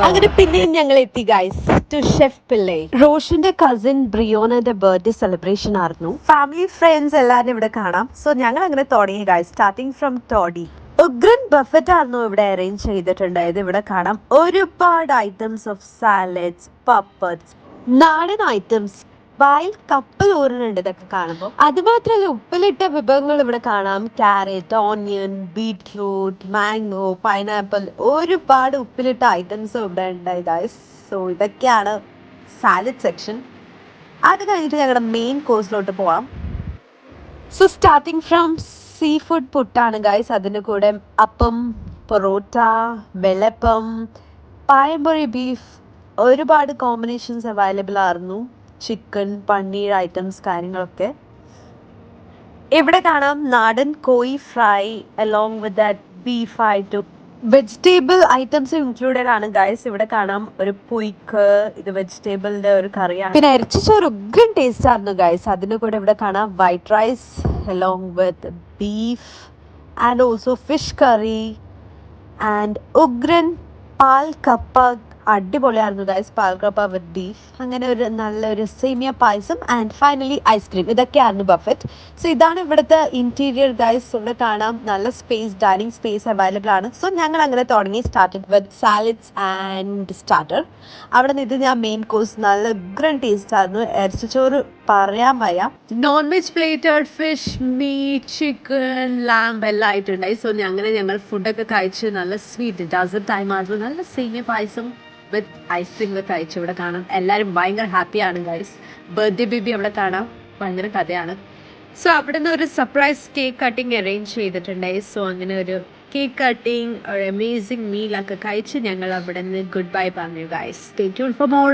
അങ്ങനെ പിന്നെയും ഞങ്ങൾ എത്തി guys to chef Pillai. റോഷന്റെ cousin ബ്രിയോനയുടെ birthday celebration ആയിരുന്നു. ഫാമിലി ഫ്രണ്ട്സ് എല്ലാവരും ഇവിടെ കാണാം. സോ ഞങ്ങൾ അങ്ങനെ തുടങ്ങി ഗൈസ്, സ്റ്റാർട്ടിങ് ഫ്രം ടോഡി. ഉഗ്രൻ ബഫറ്റ് ആയിരുന്നു ഇവിടെ അറേഞ്ച് ചെയ്തിട്ടുണ്ടായത്. ഇവിടെ കാണാം ഒരുപാട് ഐറ്റംസ് ഓഫ് സാലഡ്സ്, പപ്പഡ്സ്, നാടൻ ഐറ്റംസ്, വായിൽ കപ്പൽ ഊറുന്നുണ്ട് ഇതൊക്കെ കാണുമ്പോൾ. അത് മാത്രമല്ല ഉപ്പിലിട്ട വിഭവങ്ങൾ ഇവിടെ കാണാം. Carrot, onion, beetroot, mango, pineapple, ഒരുപാട് ഉപ്പിലിട്ട ഐറ്റംസ് ഇവിടെ ഉണ്ടായി ഗൈസ്. സോ ഇതൊക്കെയാണ് സാലഡ് സെക്ഷൻ. അത് കഴിഞ്ഞിട്ട് ഞങ്ങളുടെ മെയിൻ കോഴ്സിലോട്ട് പോവാം. So starting from sea food പുട്ടാണ് ഗൈസ്. അതിൻ്റെ കൂടെ അപ്പം, പൊറോട്ട, വെള്ളപ്പം, പായംപൊരി ബീഫ്, ഒരുപാട് കോമ്പിനേഷൻസ് അവൈലബിൾ ആയിരുന്നു. ചിക്കൻ, പനീർ ഐറ്റംസ് കാര്യങ്ങളൊക്കെ ഇവിടെ കാണാം. നാടൻ കോഴി fry along with that beef ആയിട്ടും വെജിറ്റബിൾ ഐറ്റംസ് ഇൻക്ലൂഡഡ് ആണ് ഗൈസ്. ഇവിടെ കാണാം ഒരു പുയ്ക്ക്, ഇത് വെജിറ്റബിളിന്റെ ഒരു കറിയാണ്. പിന്നെ ഇറച്ചിച്ചോറ് ഉഗ്രൻ ടേസ്റ്റ് ആയിരുന്നു ഗൈസ്. അതിന് കൂടെ ഇവിടെ കാണാം white rice along with beef and also fish curry and ഉഗ്രൻ പാൽ കപ്പ. അടിപൊളിയായിരുന്നു ഗൈസ്, പാൽ കപ്പ വിത്ത് ബീഫ്. അങ്ങനെ ഒരു നല്ലൊരു സേമിയ പായസം ആൻഡ് ഫൈനലി ഐസ്ക്രീം. ഇതൊക്കെയായിരുന്നു ബഫറ്റ്. സോ ഇതാണ് ഇവിടുത്തെ ഇന്റീരിയർ ഗൈസ്. ഇവിടെ കാണാം നല്ല സ്പേസ്, ഡൈനിങ് സ്പേസ് അവൈലബിൾ ആണ്. സോ ഞങ്ങൾ അങ്ങനെ തുടങ്ങി, started with salads and starter. അവിടെ നിന്ന് ഇത് ഞാൻ മെയിൻ കോഴ്സ്. നല്ല ഉഗ്രൻ ടേസ്റ്റ് ആയിരുന്നു. ഇറച്ചിച്ചോറ് പറയാൻ വയ്യ. Non veg plated fish, meat, chicken, lamb എല്ലാം ആയിട്ടുണ്ടായി. സോ ഞങ്ങൾ ഫുഡൊക്കെ കഴിച്ച് നല്ല സ്വീറ്റ് ഡെസേർട്ട് ടൈം ആയിരുന്നു. നല്ല സേമിയ പായസം വിത്ത് ഐസ്ക്രീം ഒക്കെ കഴിച്ചു. ഇവിടെ കാണാം എല്ലാവരും ഭയങ്കര ഹാപ്പിയാണ് ഗൈസ്. ബർത്ത്ഡേ ബേബി അവിടെ കാണാം, ഭയങ്കര കഥയാണ്. സോ അവിടെ നിന്ന് ഒരു സർപ്രൈസ് കേക്ക് കട്ടിങ് അറേഞ്ച് ചെയ്തിട്ടുണ്ടായി. സോ അങ്ങനെ ഒരു കേക്ക് കട്ടിങ്, ഒരു അമേസിങ് മീലൊക്കെ കഴിച്ച് ഞങ്ങൾ അവിടെ നിന്ന് ഗുഡ് ബൈ പറഞ്ഞു guys. Stay tuned for more.